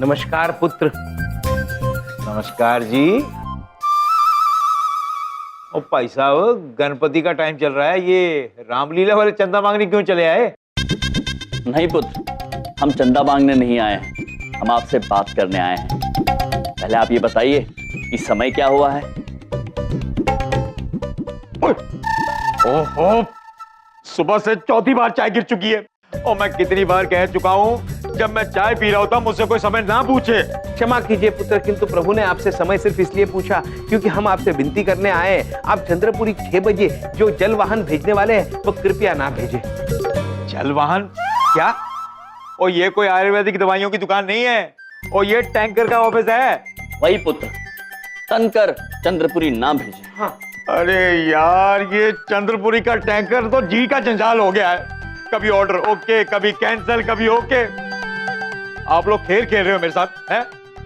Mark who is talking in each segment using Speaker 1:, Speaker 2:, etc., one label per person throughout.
Speaker 1: नमस्कार पुत्र।
Speaker 2: नमस्कार जी। ओ भाई साहब, गणपति का टाइम चल रहा है, ये रामलीला वाले चंदा मांगने क्यों चले आए?
Speaker 3: नहीं पुत्र, हम चंदा मांगने नहीं आए हैं, हम आपसे बात करने आए हैं। पहले आप ये बताइए कि समय क्या हुआ है?
Speaker 2: ओहो, सुबह से चौथी बार चाय गिर चुकी है और मैं कितनी बार कह चुका हूँ जब मैं चाय पी रहा होता मुझसे कोई समय ना पूछे।
Speaker 1: क्षमा कीजिए पुत्र, किंतु प्रभु ने आपसे समय सिर्फ इसलिए पूछा क्योंकि हम आपसे विनती करने आए हैं। आप चंद्रपुरी 6 बजे जो जल वाहन भेजने वाले हैं वो कृपया ना भेजें।
Speaker 2: जल वाहन? क्या? और ये कोई आयुर्वेदिक दवाइयों की दुकान नहीं है और ये टैंकर का ऑफिस है।
Speaker 3: वही पुत्र, तनकर चंद्रपुरी ना भेजे।
Speaker 1: हाँ।
Speaker 2: अरे यार, ये चंद्रपुरी का टैंकर तो जी का जंजाल हो गया है। कभी ऑर्डर ओके, कभी कैंसिल, कभी ओके। आप लोग खेल खेल रहे हो मेरे साथ हैं?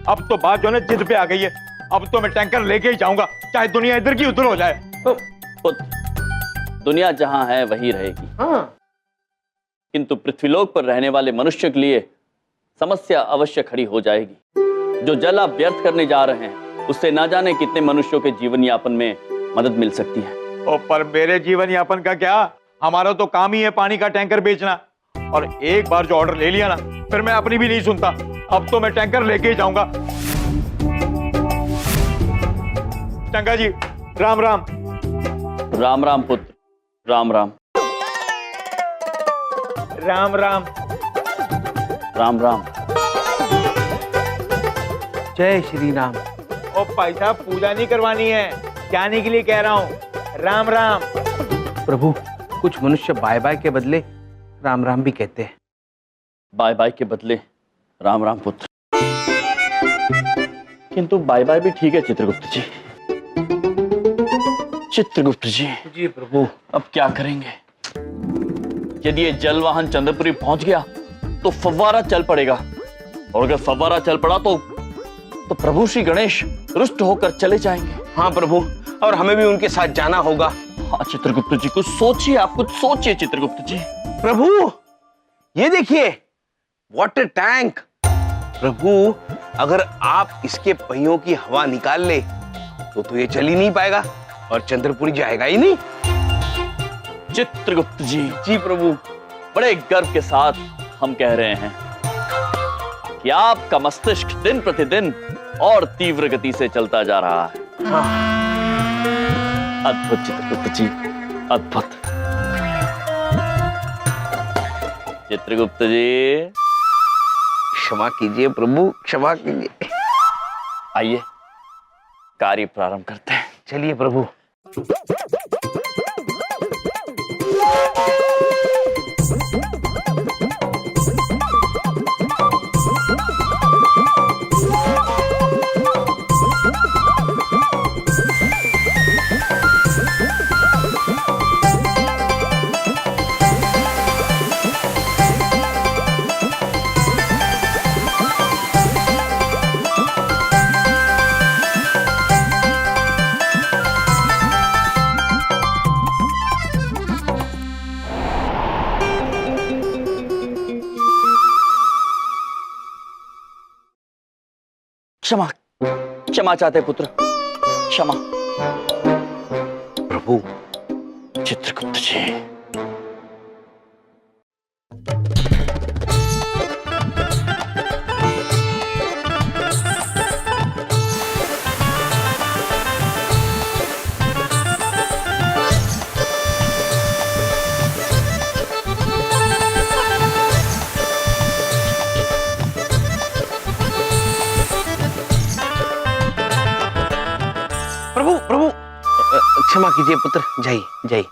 Speaker 2: अब तो बात जो है जिद पे आ गई है। अब तो मैं टैंकर लेके ही जाऊंगा, चाहे दुनिया इधर की उधर हो जाए।
Speaker 3: पुत्र, दुनिया जहां है वही रहेगी।
Speaker 1: हाँ।
Speaker 3: किंतु पृथ्वीलोक पर रहने वाले मनुष्य के लिए समस्या अवश्य खड़ी हो जाएगी। जो जल आप व्यर्थ करने जा रहे हैं उससे ना जाने कितने मनुष्यों के जीवन यापन में मदद मिल सकती है।
Speaker 2: ओ, पर मेरे जीवन यापन का क्या? हमारा तो काम ही है पानी का टैंकर बेचना। और एक बार जो ऑर्डर ले लिया ना, फिर मैं अपनी भी नहीं सुनता। अब तो मैं टैंकर लेके ही जाऊंगा। चंगा जी, राम राम।
Speaker 3: राम राम पुत्र, राम राम।
Speaker 2: राम राम।
Speaker 3: राम राम।
Speaker 1: जय श्री राम।
Speaker 2: ओ भाई साहब, पूजा नहीं करवानी है, जाने के लिए कह रहा हूँ। राम राम।
Speaker 1: प्रभु, कुछ मनुष्य बाय बाय के बदले राम राम भी कहते हैं।
Speaker 3: बाय बाय के बदले राम राम पुत्र। किंतु बाय बाय भी ठीक है चित्रगुप्त जी। चित्रगुप्त जी।
Speaker 1: जी प्रभु।
Speaker 3: अब क्या करेंगे? यदि ये जल वाहन चंद्रपुरी पहुंच गया तो फव्वारा चल पड़ेगा, और अगर फव्वारा चल पड़ा तो प्रभु श्री गणेश रुष्ट होकर चले जाएंगे।
Speaker 1: हाँ प्रभु, और हमें भी उनके साथ जाना होगा।
Speaker 3: हाँ चित्रगुप्त जी, कुछ सोचिए, आप कुछ सोचिए चित्रगुप्त जी।
Speaker 1: प्रभु, ये देखिए, वाटर टैंक। प्रभु, अगर आप इसके पहियों की हवा निकाल ले तो ये चल ही नहीं पाएगा और चंद्रपुरी जाएगा ही नहीं।
Speaker 3: चित्रगुप्त जी।
Speaker 1: जी प्रभु।
Speaker 3: बड़े गर्व के साथ हम कह रहे हैं कि आपका मस्तिष्क दिन प्रतिदिन और तीव्र गति से चलता जा रहा है।
Speaker 1: हाँ।
Speaker 3: अद्भुत चित्रगुप्त जी, अद्भुत। चित्रगुप्त जी,
Speaker 1: क्षमा कीजिए प्रभु, क्षमा कीजिए।
Speaker 3: आइए कार्य प्रारंभ करते हैं।
Speaker 1: चलिए प्रभु।
Speaker 3: क्षमा, क्षमा चाहते पुत्र, क्षमा।
Speaker 1: प्रभु।
Speaker 3: चित्रगुप्त जी।
Speaker 1: प्रभु, प्रभु, क्षमा कीजिए पुत्र, जाइए जाइए।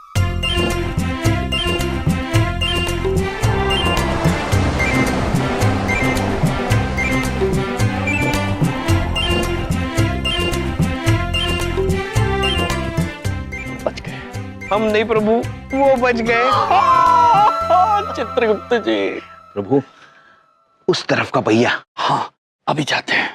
Speaker 3: बच गए।
Speaker 1: हम नहीं प्रभु, वो बच गए।
Speaker 3: चित्रगुप्त जी।
Speaker 1: प्रभु, उस तरफ का पहिया।
Speaker 3: हाँ, अभी जाते हैं।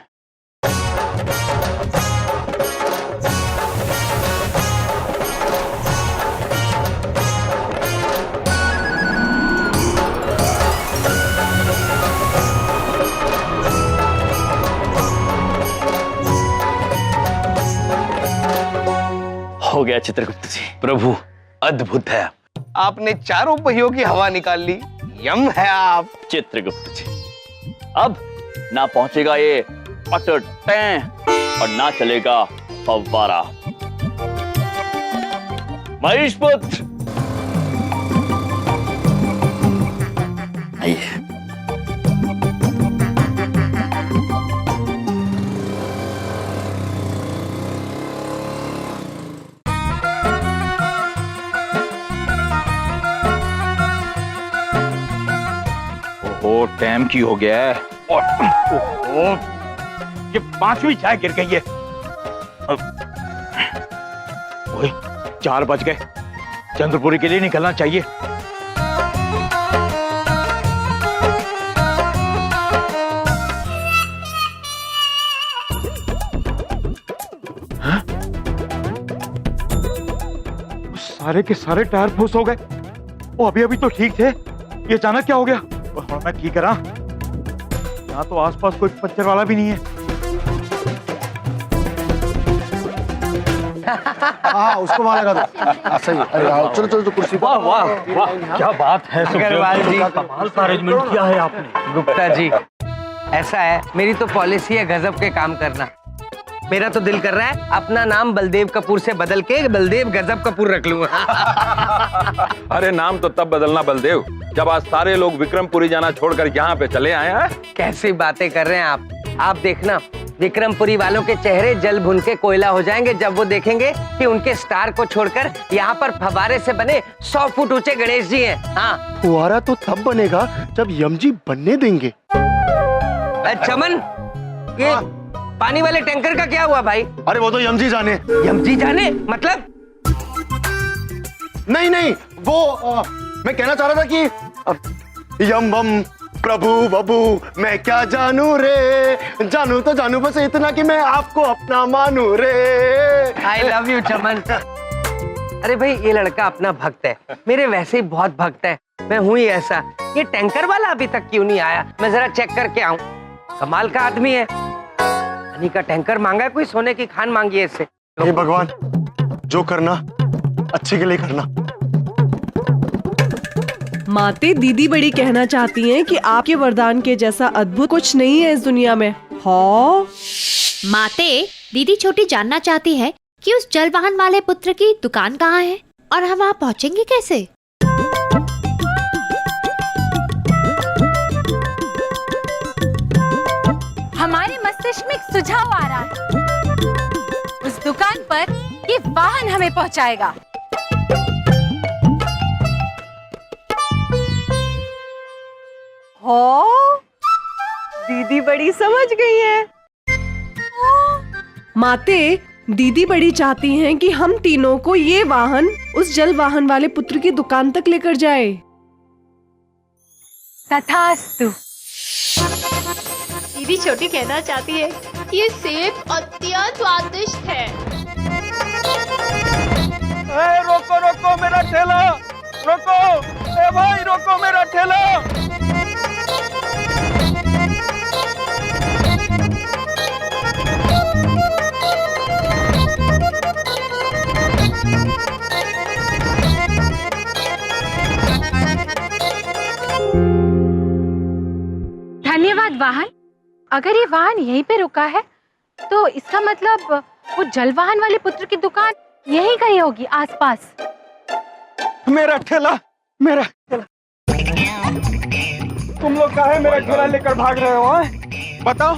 Speaker 3: गया चित्रगुप्त जी।
Speaker 1: प्रभु अद्भुत है, आपने चारों पहियों की हवा निकाल ली। यम है आप।
Speaker 3: चित्रगुप्त जी, अब ना पहुंचेगा ये पटर टैं और ना चलेगा फव्वारा। महेशपुत्र आइए।
Speaker 2: ओहो, टाइम की हो गया है। ओहो, ये 5वीं चाय गिर गई है। ओए, 4 बज गए, चंद्रपुरी के लिए निकलना चाहिए। हाँ? सारे के सारे टायर फूस हो गए। वो अभी अभी तो ठीक थे, ये अचानक क्या हो गया? और मैं ठीक करा, यहाँ तो आसपास कोई पंचर वाला भी नहीं है।
Speaker 4: हाँ, उसको वहां लगा दो। सही है। अरे आओ, चलो चलो तो कुर्सी।
Speaker 2: वाह वाह वाह, क्या बात है
Speaker 5: अग्रवाल जी,
Speaker 2: कमाल का अरेंजमेंट किया है आपने।
Speaker 5: गुप्ता जी, ऐसा है, मेरी तो पॉलिसी है गजब के काम करना। मेरा तो दिल कर रहा है अपना नाम बलदेव कपूर से बदल के बलदेव गजब कपूर रख लूंगा।
Speaker 6: अरे नाम तो तब बदलना बलदेव जब आज सारे लोग विक्रमपुरी जाना छोड़कर यहाँ पे चले आए हैं।
Speaker 5: कैसी बातें कर रहे हैं आप देखना, विक्रमपुरी वालों के चेहरे जल भुन के कोयला हो जाएंगे जब वो देखेंगे कि उनके स्टार को छोड़कर यहाँ पर फव्वारे से बने 100 फुट ऊंचे गणेश जी हैं। हाँ,
Speaker 4: फुहारा तो तब बनेगा जब यमजी बनने देंगे।
Speaker 5: चमन, ये पानी वाले टैंकर का क्या हुआ भाई?
Speaker 4: अरे वो तो यमजी जाने।
Speaker 5: यमजी जाने मतलब?
Speaker 4: नहीं, वो मैं कहना चाह रहा था कि यम बम प्रभु बबू मैं क्या जानू रे, जानू तो जानू बस इतना कि मैं आपको अपना मानू रे।
Speaker 5: आई लव यू चमन। अरे भाई, ये लड़का अपना भक्त है, मेरे वैसे ही बहुत भक्त है, मैं हूं ही ऐसा। ये टैंकर वाला अभी तक क्यों नहीं आया? मैं जरा चेक करके आऊं। कमाल का आदमी है, पानी का टैंकर मांगा है, कोई सोने की खान मांगी है इससे।
Speaker 4: हे भगवान, जो करना अच्छे के लिए करना।
Speaker 7: माते दीदी बड़ी कहना चाहती हैं कि आपके वरदान के जैसा अद्भुत कुछ नहीं है इस दुनिया में। हाँ
Speaker 8: माते, दीदी छोटी जानना चाहती है कि उस जलवाहन वाले पुत्र की दुकान कहाँ है और हम वहाँ पहुँचेंगे कैसे?
Speaker 9: हमारे मस्तिष्क में एक सुझाव आ रहा है। उस दुकान पर ये वाहन हमें पहुंचाएगा।
Speaker 7: हाँ, दीदी बड़ी समझ गई है। माते, दीदी बड़ी चाहती हैं कि हम तीनों को ये वाहन उस जल वाहन वाले पुत्र की दुकान तक लेकर जाए।
Speaker 9: तथास्तु।
Speaker 10: दीदी छोटी कहना चाहती है कि ये सेब अत्यंत स्वादिष्ट है।
Speaker 2: रोको रोको मेरा ठेला, रोको, ए भाई रोको मेरा ठेला।
Speaker 9: धन्यवाद वाहन। अगर ये वाहन यहीं पे रुका है तो इसका मतलब वो जलवाहन वाले पुत्र की दुकान यहीं कहीं होगी आसपास।
Speaker 2: मेरा ठेला, मेरा ठेला। तुम लोग काहे मेरा ठेला लेकर भाग रहे हो? बताओ,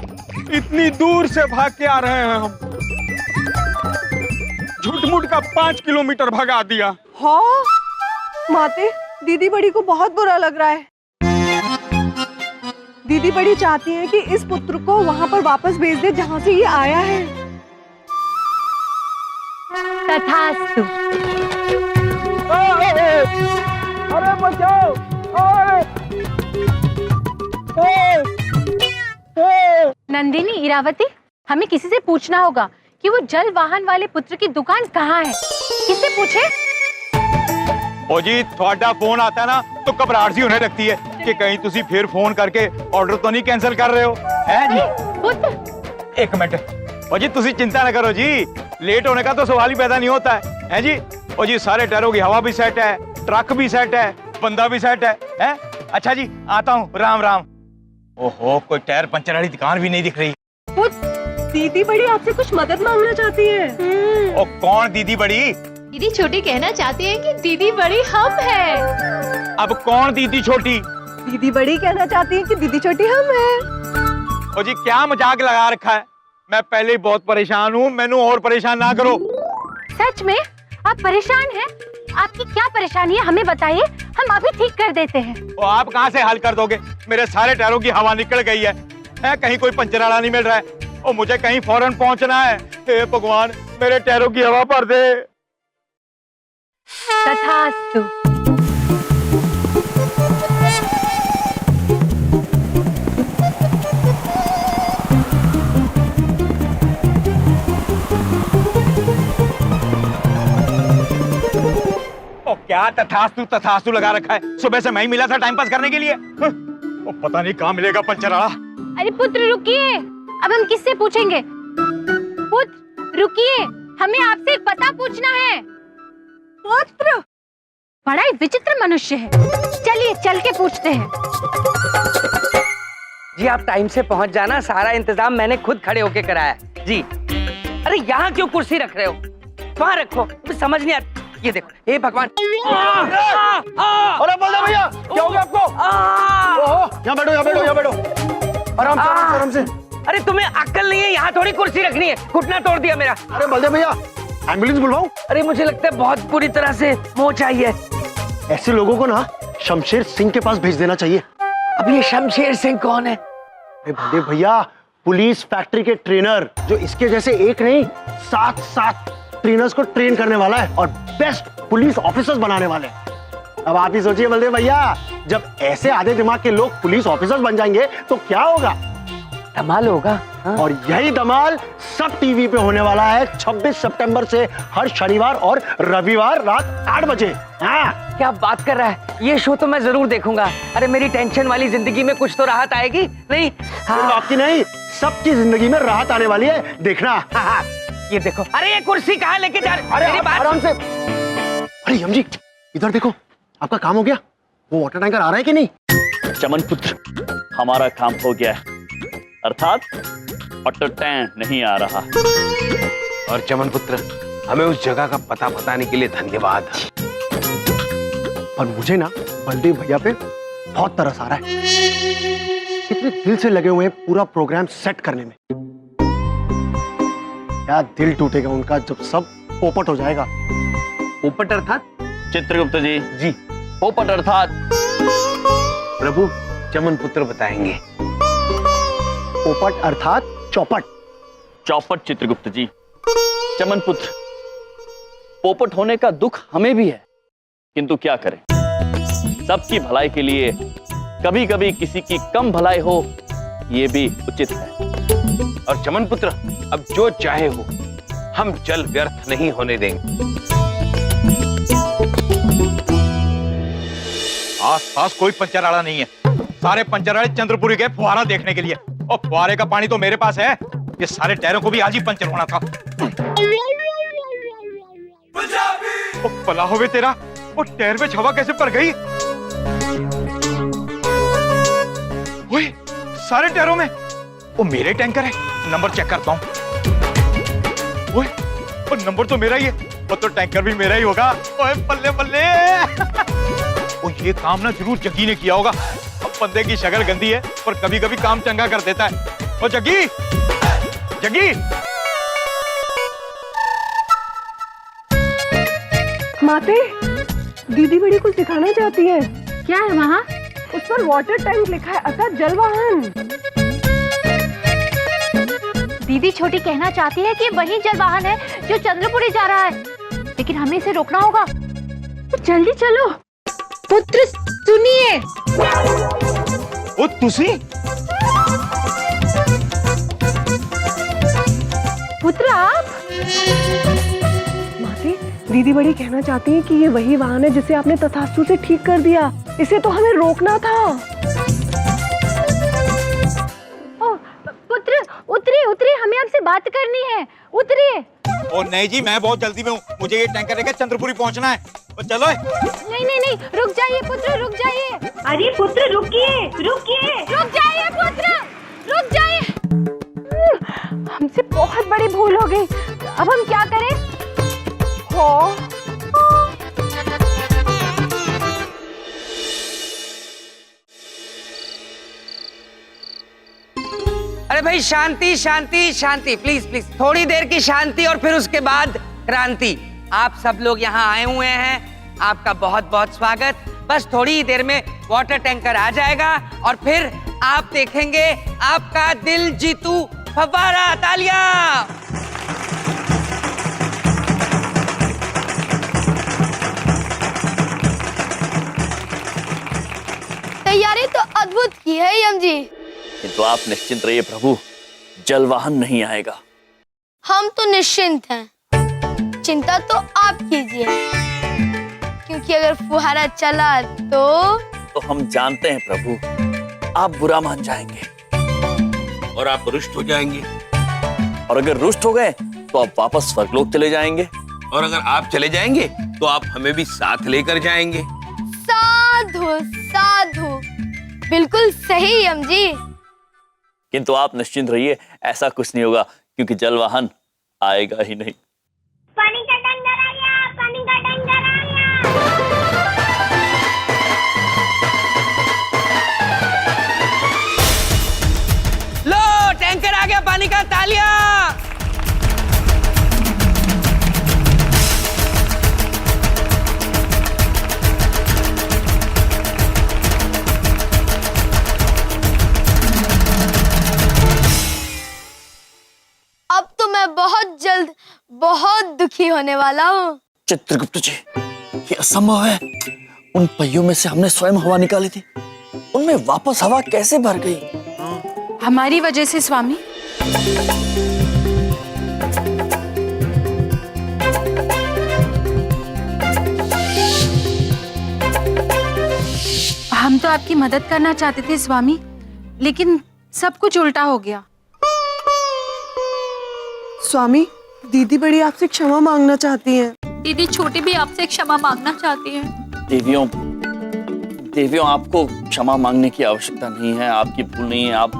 Speaker 2: इतनी दूर से भाग के आ रहे हैं हम। झूठ-मूठ का 5 किलोमीटर भगा दिया।
Speaker 7: हाँ माते, दीदी बड़ी को बहुत बुरा लग रहा है। दीदी बड़ी चाहती है कि इस पुत्र को वहाँ पर वापस भेज दे जहाँ से ये आया है।
Speaker 9: तथास्तु।
Speaker 2: अरे बचाओ!
Speaker 9: नंदिनी, इरावती, हमें किसी से पूछना होगा कि वो जल वाहन वाले पुत्र की दुकान कहाँ है। किससे पूछे?
Speaker 2: ओ जी, थोड़ा फोन आता है ना तो घबराहट सी होने लगती है कि कहीं तुसी फिर फोन करके ऑर्डर तो नहीं कैंसिल कर रहे हो, हैं जी?
Speaker 9: पुत्र।
Speaker 2: एक मिनट, ओ जी तुसी चिंता ना करो जी, लेट होने का तो सवाल ही पैदा नहीं होता है जी? ओ जी, सारे टायरों की हवा भी सेट है, ट्रक भी सेट है, बंदा भी सेट है? अच्छा जी, आता हूँ, राम राम। ओहो, कोई टायर पंचर वाली दुकान भी नहीं दिख रही।
Speaker 7: दीदी बड़ी आपसे कुछ मदद मांगना चाहती है।
Speaker 2: ओ कौन दीदी बड़ी?
Speaker 10: दीदी छोटी कहना चाहती है कि दीदी बड़ी हम है।
Speaker 2: अब कौन दीदी छोटी?
Speaker 7: दीदी बड़ी कहना चाहती है कि दीदी छोटी हम है।
Speaker 2: ओ जी, क्या मजाक लगा रखा है? मैं पहले ही बहुत परेशान हूँ, मैनू और परेशान ना करो।
Speaker 9: सच में आप परेशान हैं? आपकी क्या परेशानी है हमें बताइए, हम अभी ठीक कर देते हैं।
Speaker 2: ओ आप कहाँ से हल कर दोगे? मेरे सारे टायरों की हवा निकल गई है, कहीं कोई पंचर वाला नहीं मिल रहा है। और मुझे कहीं फौरन पहुंचना है। हे भगवान, मेरे टायरों की हवा भर दे।
Speaker 9: तथास्तु।
Speaker 2: ओ क्या तथास्तु तथास्तु लगा रखा है? सुबह से मैं ही मिला था टाइम पास करने के लिए। ओ पता नहीं कहाँ मिलेगा पंचर वाला।
Speaker 9: अरे पुत्र रुकिए, अब हम किससे पूछेंगे? पुत्र रुकिए, हमें आपसे पता पूछना है। पुत्र बड़ा ही विचित्र मनुष्य है, चलिए चल के पूछते हैं।
Speaker 5: जी आप टाइम से पहुंच जाना, सारा इंतजाम मैंने खुद खड़े होके कराया है। जी अरे यहाँ क्यों कुर्सी रख रहे हो? वहाँ रखो, मुझे समझ नहीं आता। ये देखो, हे भगवान।
Speaker 4: अरे बलदेव भैया, क्या हो गया आपको? यहाँ बैठो, यहाँ बैठो, यहाँ बैठो, आराम से, आराम से।
Speaker 5: अरे तुम्हें अक्ल नहीं है, यहाँ थोड़ी कुर्सी रखनी है, घुटना तोड़ दिया मेरा।
Speaker 4: अरे बलदेव भैया, एम्बुलेंस बुलवाऊं?
Speaker 5: अरे मुझे लगता है बहुत बुरी तरह से मोच आई है।
Speaker 4: ऐसे लोगों को ना शमशेर सिंह के पास भेज देना चाहिए।
Speaker 5: अब ये शमशेर सिंह कौन है?
Speaker 4: अरे बलदेव भैया, पुलिस फैक्ट्री के ट्रेनर, जो इसके जैसे एक नहीं 7 ट्रेनर्स को ट्रेन करने वाला है और बेस्ट पुलिस ऑफिसर्स बनाने वाले हैं। अब आप ही सोचिए बलदेव भैया, जब ऐसे आधे दिमाग के लोग पुलिस ऑफिसर्स बन जाएंगे तो क्या होगा?
Speaker 5: धमाल होगा। हाँ?
Speaker 4: और यही धमाल सब टीवी पे होने वाला है 26 सितंबर से, हर शनिवार और रविवार रात 8 बजे। हाँ,
Speaker 5: क्या बात कर रहा है? ये शो तो मैं जरूर देखूंगा। अरे मेरी टेंशन वाली जिंदगी में कुछ तो राहत आएगी। नहीं
Speaker 4: सिर्फ आपकी नहीं, सबकी जिंदगी में राहत आने वाली है, देखना।
Speaker 5: हाँ, ये देखो। अरे ये कुर्सी कहाँ लेके जा रहे?
Speaker 4: अरे आराम से। अरे यम जी, इधर देखो, आपका काम हो गया? वो वाटर टैंकर आ रहा है कि नहीं?
Speaker 3: चमन पुत्र, हमारा काम हो गया है, अर्थात वाटर टैंक नहीं आ रहा।
Speaker 1: और चमन पुत्र, हमें उस जगह का पता बताने के लिए धन्यवाद।
Speaker 4: और मुझे ना बलदेव भैया पे बहुत तरस आ रहा है। कितने दिल से लगे हुए हैं पूरा प्रोग्राम सेट करने में। क्या दिल टूटेगा उनका जब सब पोपट हो जाएगा।
Speaker 1: पोपट अर्थात?
Speaker 3: चित्रगुप्त जी,
Speaker 1: जी
Speaker 3: पोपट अर्थात
Speaker 1: प्रभु चमन पुत्र बताएंगे।
Speaker 4: पोपट अर्थात चौपट।
Speaker 3: चौपट चित्रगुप्त जी। चमन पुत्र, पोपट होने का दुख हमें भी है, किंतु क्या करें, सबकी भलाई के लिए कभी कभी किसी की कम भलाई हो, ये भी उचित है।
Speaker 1: और चमन पुत्र, अब जो चाहे हो, हम जल व्यर्थ नहीं होने देंगे।
Speaker 2: आस-पास कोई पंचर वाला नहीं है, सारे पंचर वाले चंद्रपुरी गए फुहारा देखने के लिए। और फुहारे का पानी तो मेरे पास है, ये सारे टायरों को भी आज ही पंचर होना था। ओ पला होवे तेरा, वो टायर में हवा कैसे भर गई? ओए, सारे टायरों में वो मेरे टैंकर है, नंबर चेक करता हूँ। ओए, वो नंबर तो मेरा ही है, वो तो टैंकर भी मेरा ही होगा। ओए बल्ले बल्ले। ओ ये काम ना जरूर जग्गी ने किया होगा। अब बंदे की शक्ल गंदी है पर कभी कभी काम चंगा कर देता है। ओ जग्गी, जग्गी।
Speaker 7: माते, दीदी बड़ी कुछ दिखाना चाहती है।
Speaker 9: क्या है वहाँ?
Speaker 7: उस पर वाटर टैंक लिखा है, अर्थात जल वाहन।
Speaker 9: दीदी छोटी कहना चाहती है कि वही जल वाहन है जो चंद्रपुरी जा रहा है, लेकिन हमें इसे रोकना होगा। तो जल्दी चलो। पुत्र सुनिए।
Speaker 2: ओ तुसी?
Speaker 9: पुत्र आप?
Speaker 7: माते, दीदी बड़ी कहना चाहती है कि ये वही वाहन है जिसे आपने तथास्तु से ठीक कर दिया। इसे तो हमें रोकना था।
Speaker 9: ओ पुत्र, उतरिए उतरिए, हमें आपसे बात करनी है, उतरिए।
Speaker 2: और नहीं जी, मैं बहुत जल्दी में हूँ, मुझे ये टैंकर लेकर चंद्रपुरी पहुँचना है। तो चलो।
Speaker 9: नहीं नहीं नहीं, रुक जाइए पुत्र, रुक जाइए। अरे पुत्र रुकिए, रुकिए, रुक जाइए पुत्र, रुक जाइए। हमसे बहुत बड़ी भूल हो गई, अब हम क्या करें?
Speaker 5: अरे भाई शांति शांति शांति, प्लीज प्लीज, थोड़ी देर की शांति और फिर उसके बाद क्रांति। आप सब लोग यहाँ आए हुए हैं, आपका बहुत बहुत स्वागत। बस थोड़ी ही देर में वाटर टैंकर आ जाएगा और फिर आप देखेंगे आपका दिल जीतू फव्वारा। तालियां।
Speaker 10: तैयारी तो अद्भुत की है यम जी।
Speaker 3: किंतु आप निश्चिंत रहिए प्रभु, जलवाहन नहीं आएगा।
Speaker 10: हम तो निश्चिंत हैं, चिंता तो आप कीजिए, क्योंकि अगर फुहारा चला तो
Speaker 3: हम जानते हैं प्रभु, आप बुरा मान जाएंगे
Speaker 1: और आप रुष्ट हो जाएंगे,
Speaker 3: और अगर रुष्ट हो गए तो आप वापस स्वर्गलोक चले जाएंगे,
Speaker 1: और अगर आप चले जाएंगे तो आप हमें भी साथ लेकर जाएंगे।
Speaker 10: साधु साधु, बिल्कुल सही यम जी।
Speaker 3: किंतु आप निश्चिंत रहिए, ऐसा कुछ नहीं होगा, क्योंकि जलवाहन आएगा ही नहीं।
Speaker 9: पानी का टैंकर आ गया, पानी का टैंकर आ गया।
Speaker 5: लो टैंकर आ गया पानी का। तालियां।
Speaker 10: अब तो मैं बहुत जल्द बहुत दुखी होने वाला हूँ।
Speaker 3: चित्रगुप्त जी, ये असंभव है। उन पहियों में से हमने स्वयं हवा निकाली थी, उनमें वापस हवा कैसे भर गई?
Speaker 9: हमारी वजह से स्वामी। हम तो आपकी मदद करना चाहते थे स्वामी, लेकिन सब कुछ उल्टा हो गया।
Speaker 7: स्वामी, दीदी बड़ी आपसे क्षमा मांगना चाहती हैं।
Speaker 10: दीदी छोटी भी आपसे क्षमा मांगना चाहती है।
Speaker 3: देवियों, आपको क्षमा मांगने की आवश्यकता नहीं है, आपकी भूल नहीं है। आप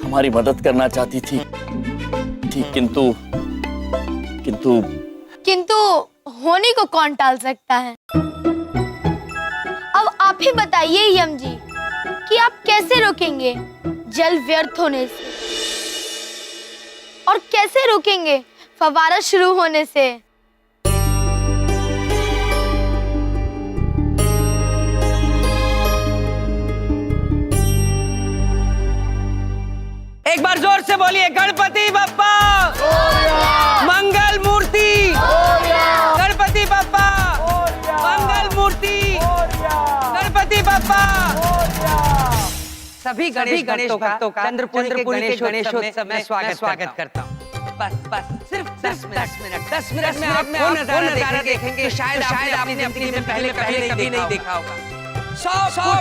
Speaker 3: हमारी मदद करना चाहती थी, किंतु
Speaker 10: होने को कौन टाल सकता है? अब आप ही बताइए यम जी कि आप कैसे रोकेंगे जल व्यर्थ होने से, और कैसे रोकेंगे फव्वारा शुरू होने से?
Speaker 5: एक बार जोर से बोलिए, गणपति बप्पा मंगल मूर्ति, गणपति बप्पा मंगल मूर्ति, गणपति बप्पा। सभी गणेश भक्तों का चंद्रपुरी के गणेशोत्सव में स्वागत करता हूँ। बस सिर्फ 10 मिनट में आप वो नजारा देखेंगे, शायद आपने जिंदगी में पहले कभी नहीं देखा होगा। 100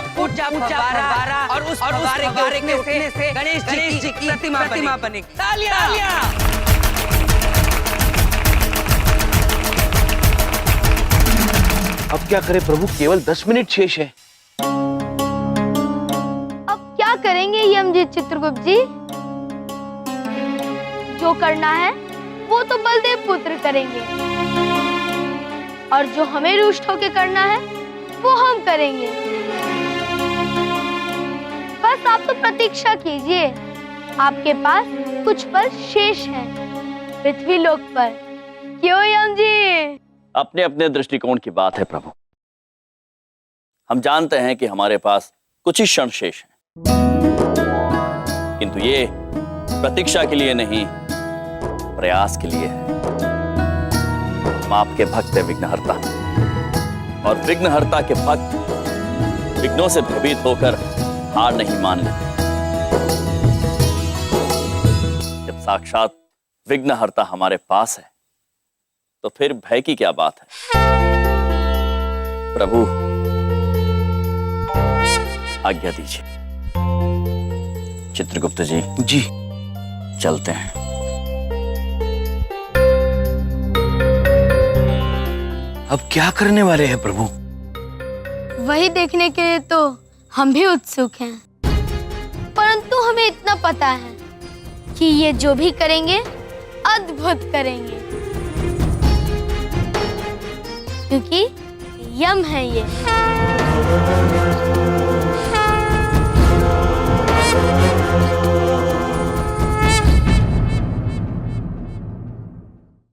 Speaker 5: फुट ऊंचा फव्वारा और उस फव्वारे के उठने से गणेश जी की प्रतिमा बनेगी। तालियां।
Speaker 1: अब क्या करें प्रभु, केवल 10 मिनट शेष है।
Speaker 10: अब क्या करेंगे यम जी चित्रगुप्त जी? जो करना है वो तो बलदेव पुत्र करेंगे, और जो हमें रुष्ट होके करना है वो हम करेंगे। बस आप तो प्रतीक्षा कीजिए, आपके पास कुछ पल शेष हैं पृथ्वी लोक पर। क्यों यम जी?
Speaker 3: अपने अपने दृष्टिकोण की बात है प्रभु। हम जानते हैं कि हमारे पास कुछ ही क्षण शेष हैं, किंतु ये प्रतीक्षा के लिए नहीं, प्रयास के लिए है। हम आपके भक्त हैं विघ्नहर्ता, और विघ्नहर्ता के भक्त विघ्नों से भयभीत होकर हार नहीं मान लेते। जब साक्षात विघ्नहर्ता हमारे पास है तो फिर भय की क्या बात है? प्रभु आज्ञा दीजिए। चित्रगुप्त जी,
Speaker 1: जी
Speaker 3: चलते हैं।
Speaker 1: अब क्या करने वाले हैं प्रभु?
Speaker 10: वही देखने के लिए तो हम भी उत्सुक हैं। परंतु हमें इतना पता है कि ये जो भी करेंगे अद्भुत करेंगे, क्योंकि यम है ये।